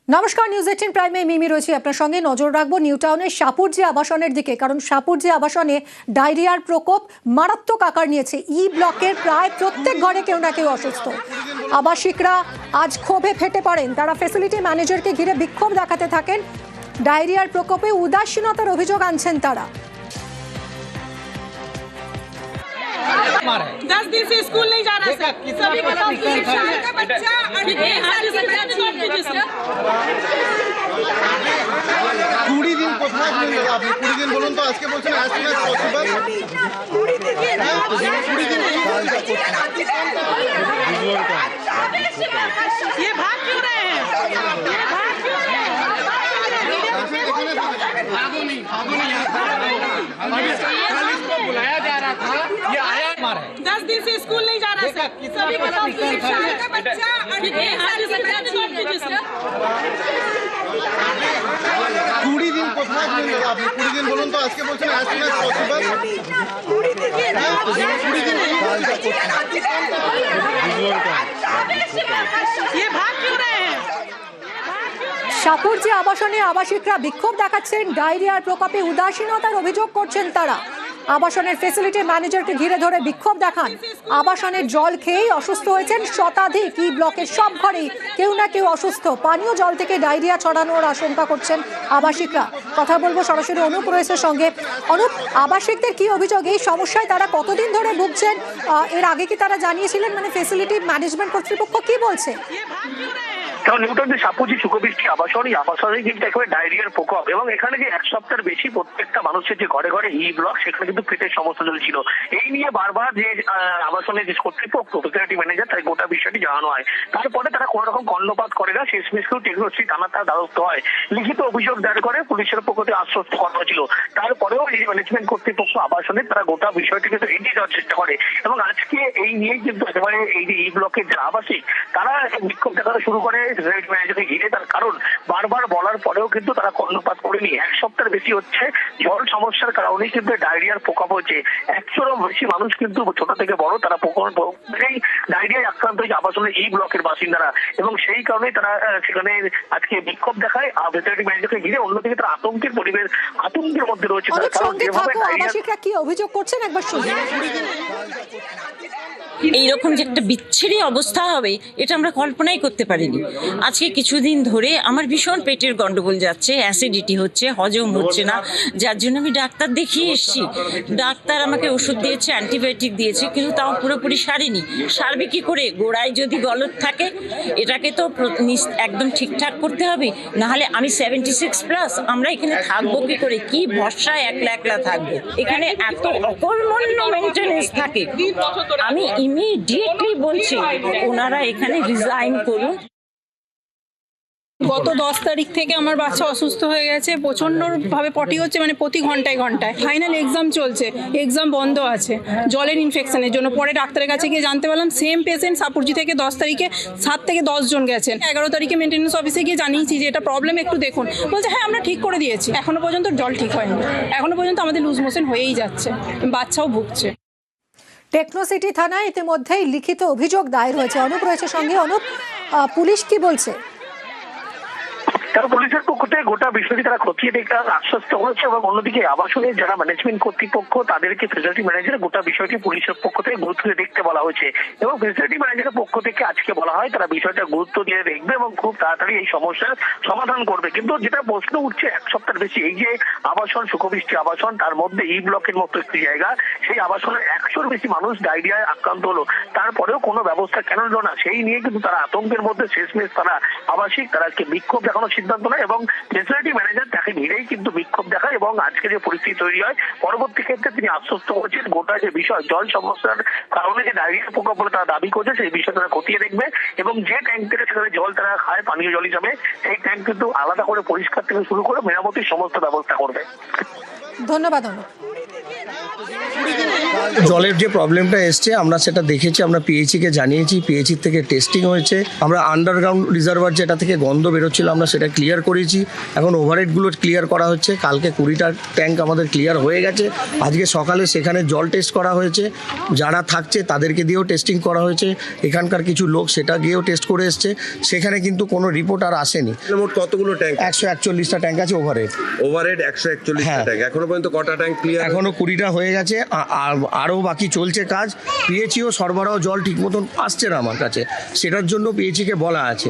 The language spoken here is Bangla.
নমস্কার, নিউজ 18 প্রাইমে মিমি রয়েছে আপনার সঙ্গে। নজর রাখবো নিউ টাউনের সাপুরজি আবাসনের দিকে, কারণ সাপুরজি আবাসনে ডায়রিয়ার প্রকোপ মারাত্মক আকার নিয়েছে। ই ব্লকের প্রায় প্রত্যেক ঘরে কেউ না কেউ অসুস্থ। আবাসিকরা আজ ক্ষোভে ফেটে পড়েন। তারা ফ্যাসিলিটি ম্যানেজারকে ঘিরে বিক্ষোভ দেখাতে থাকেন। ডায়রিয়ার প্রকোপে উদাসীনতার অভিযোগ আনছেন তারা। 10 दिन से स्कूल नहीं जा रहा सर। सभी का 3 साल का बच्चा और 1 साल का बच्चा 20 दिन কোথায় ছিলেন আপনি? 20 दिन বলুন তো। আজকে বলছেন as soon as possible। 20 दिन ये भाग क्यों रहे हैं? ये भाग क्यों रहे हैं? भागो नहीं इसको बुलाया जा रहा था, ये आया मारा है। 10 दिन से स्कूल नहीं जा रहा सर। सभी का 3 साल का बच्चा और 1 साल का बच्चा 20 दिन কোথায় ছিলেন আপনি? 20 दिन বলুন তো। আজকে বলছেন as soon as possible। 20 दिन ये भाग क्यों रहे हैं? সাপুরজি আবাসনে আবাসিকরা বিক্ষোভ দেখাচ্ছেন। ডায়রিয়ার প্রকোপে উদাসীনতার অভিযোগ করছেন তারা। আবাসনের ফ্যাসিলিটি ম্যানেজারকে ঘিরে ধরে বিক্ষোভ দেখান। আবাসনের জল খেয়েই অসুস্থ হয়েছেন শতাধিক। ই ব্লকের সব ঘরেই কেউ না কেউ অসুস্থ। পানীয় জল থেকে ডায়রিয়া ছড়ানোর আশঙ্কা করছেন আবাসিকরা। কথা বলবো সরাসরি অনুপ রয়েছে সঙ্গে। অনুপ, আবাসিকদের কি অভিযোগ? এই সমস্যায় তারা কতদিন ধরে ভুগছেন? এর আগে কি তারা জানিয়েছিলেন? মানে ফ্যাসিলিটি ম্যানেজমেন্ট কর্তৃপক্ষ কি বলছে? কারণ নিউটন যে সাপুরজি সুখবৃষ্টি আবাসন, এই আবাসনে কিন্তু একেবারে ডায়রিয়ার প্রকোপ, এবং এখানে যে 1 সপ্তাহের বেশি প্রত্যেকটা মানুষের যে ঘরে ঘরে ই ব্লক, সেখানে কিন্তু পেটের সমস্যা চলছিল। এই নিয়ে বারবার যে আবাসনের যে কর্তৃপক্ষ ফ্যাসিলিটি ম্যানেজার, তাই গোটা বিষয়টি জানানো হয়। তারপরে তারা কোনো রকম কর্ণপাত করে না। শেষমেশ কিন্তু টেকনোলজি থানার তার দ্বারস্থ হয়, লিখিত অভিযোগ দায়ের করে পুলিশের পক্ষ থেকে আশ্বস্ত করা হয়েছিল। তারপরেও এই ম্যানেজমেন্ট কর্তৃপক্ষ আবাসনে তারা গোটা বিষয়টি কিন্তু এড়িয়ে যাওয়ার চেষ্টা করে, এবং আজকে এই নিয়ে কিন্তু একেবারে এই যে ই ব্লকের যারা আবাসিক, তারা বিক্ষোভ দেখাতে শুরু করে ফ্যাসিলিটি ম্যানেজারকে ঘিরে। তার কারণ বারবার বলার পরেও কিন্তু তারা কর্ণপাত করেনি। 1 সপ্তাহের বেশি হচ্ছে জল সমস্যার কারণেই কিন্তু ডায়রিয়ার প্রকোপ হচ্ছে। 100-এরও বেশি মানুষ কিন্তু ছোট থেকে বড় তারা ডায়রিয়ায় আক্রান্ত হয়েছে আবাসনের এই ব্লকের বাসিন্দারা, এবং সেই কারণে তারা সেখানে আজকে বিক্ষোভ দেখায় ফ্যাসিলিটি ম্যানেজারকে ঘিরে। অন্যদিকে তারা আতঙ্কের মধ্যে রয়েছে। আবাসিকরা কি অভিযোগ করছেন একবার শুনুন। এইরকম যে একটা বিচ্ছিরি অবস্থা হবে এটা আমরা কল্পনাই করতে পারিনি। আজকে কিছুদিন ধরে আমার ভীষণ পেটের গন্ডগোল যাচ্ছে, অ্যাসিডিটি হচ্ছে, হজম হচ্ছে না, যার জন্য আমি ডাক্তার দেখিয়ে এসেছি। ডাক্তার আমাকে ওষুধ দিয়েছে, অ্যান্টিবায়োটিক দিয়েছে, কিন্তু তাও পুরোপুরি সারেনি। সারবে কি করে? গোড়ায় যদি গলদ থাকে, এটাকে তো একদম ঠিকঠাক করতে হবে, নাহলে আমি 76+, আমরা এখানে থাকবো কি করে? কি ভরসায় একলা থাকবো? এখানে এত অকর্মণ্য মেনটেনেন্স থাকে। আমি ইমিডিয়েটলি বলছি ওনারা এখানে রিজাইন করুন। গত 10 তারিখ থেকে আমার বাচ্চা অসুস্থ হয়ে গেছে, প্রচণ্ডভাবে পটি হচ্ছে, মানে প্রতি ঘন্টায় ফাইনাল এক্সাম চলছে, এক্সাম বন্ধ আছে জলের ইনফেকশনের জন্য। পরে ডাক্তারের কাছে গিয়ে জানতে পারলাম সেম পেশেন্ট সাপুরজি থেকে 10 তারিখে 7 থেকে 10 জন গেছেন। 11 তারিখে মেনটেন্যান্স অফিসে গিয়ে জানিয়েছি যে এটা প্রবলেম, একটু দেখুন। বলছে হ্যাঁ আমরা ঠিক করে দিয়েছি। এখনো পর্যন্ত জল ঠিক হয়নি, এখনো পর্যন্ত আমাদের লুজ মোশন হয়েই যাচ্ছে, বাচ্চাও ভুগছে। টেকনোসিটি থানায় ইতিমধ্যেই লিখিত অভিযোগ দায়ের হয়েছে। অনুপ রয়েছে সঙ্গে। অনুপ, পুলিশ কি বলছে? তারা পুলিশের পক্ষ থেকে গোটা বিষয়টি তারা খতিয়ে দেখতে আশ্বস্ত করেছে, এবং অন্যদিকে আবাসনের যারা ম্যানেজমেন্ট কর্তৃপক্ষ তাদেরকে ফ্যাসিলিটি ম্যানেজার গোটা বিষয়টি পুলিশের পক্ষ থেকে গুরুত্ব দিয়ে দেখতে বলা হয়েছে, এবং ফ্যাসিলিটি ম্যানেজারের পক্ষ থেকে আজকে বলা হয় তারা বিষয়টা গুরুত্ব দিয়ে দেখবে এবং খুব তাড়াতাড়ি এই সমস্যার সমাধান করবে। কিন্তু যেটা প্রশ্ন উঠছে 1 সপ্তাহের বেশি, এই যে আবাসন সুখবৃষ্টি আবাসন, তার মধ্যে ই ব্লকের মতো একটি জায়গা, সেই আবাসনের 100-এর বেশি মানুষ ডায়রিয়ায় আক্রান্ত হলো, তারপরেও কোনো ব্যবস্থা কেন হলো না, সেই নিয়ে কিন্তু তারা আতঙ্কের মধ্যে। শেষমেশ তারা আবাসিক তারা আজকে বিক্ষোভ দেখানোর সিদ্ধান্ত নেয়, এবং ফ্যাসিলিটি ম্যানেজার তাকে ঘিরেই কিন্তু বিক্ষোভ দেখায়, এবং আজকে যে পরিস্থিতি তৈরি হয় পরবর্তী ক্ষেত্রে তিনি আশ্বস্ত করেছেন গোটা যে বিষয় জল সমস্যার কারণে যে ডায়রিয়া প্রকোপ বলে তারা দাবি করছে, সেই বিষয়ে তারা খতিয়ে দেখবে, এবং যে ট্যাঙ্ক থেকে সেখানে জল তারা খায় পানীয় জল হিসাবে, সেই ট্যাঙ্ক কিন্তু আলাদা করে পরিষ্কার থেকে শুরু করে মেরামতির সমস্ত ব্যবস্থা করবে। ধন্যবাদ অনুপ। জলের যে প্রবলেমটা এসছে আমরা সেটা দেখেছি, আমরা পিএইচিকে জানিয়েছি, পিএইচির থেকে টেস্টিং হয়েছে, আমরা আন্ডারগ্রাউন্ড রিজার্ভার যেটা থেকে গন্ধ বেরোচ্ছিল আমরা সেটা ক্লিয়ার করেছি, এখন ওভারহেডগুলো ক্লিয়ার করা হচ্ছে। কালকে 20টা ট্যাঙ্ক আমাদের ক্লিয়ার হয়ে গেছে, আজকে সকালে সেখানে জল টেস্ট করা হয়েছে, যারা থাকছে তাদেরকে দিয়েও টেস্টিং করা হয়েছে, এখানকার কিছু লোক সেটা গিয়েও টেস্ট করে এসছে, সেখানে কিন্তু কোনো রিপোর্ট আর আসেনি। মোট কতগুলো ট্যাঙ্ক? 141টা ট্যাঙ্ক আছে ওভারহেড। ওভারহেড 141 হ্যাঁ। ট্যাঙ্ক। এখনো পর্যন্ত কটা ট্যাঙ্ক ক্লিয়ার? এখনো 20টা হয়ে গেছে, আরও বাকি চলছে কাজ। পিএইচিও সরবরাহ জল ঠিক মতন আসছে না আমার কাছে, সেটার জন্য পিএইচিকে বলা আছে।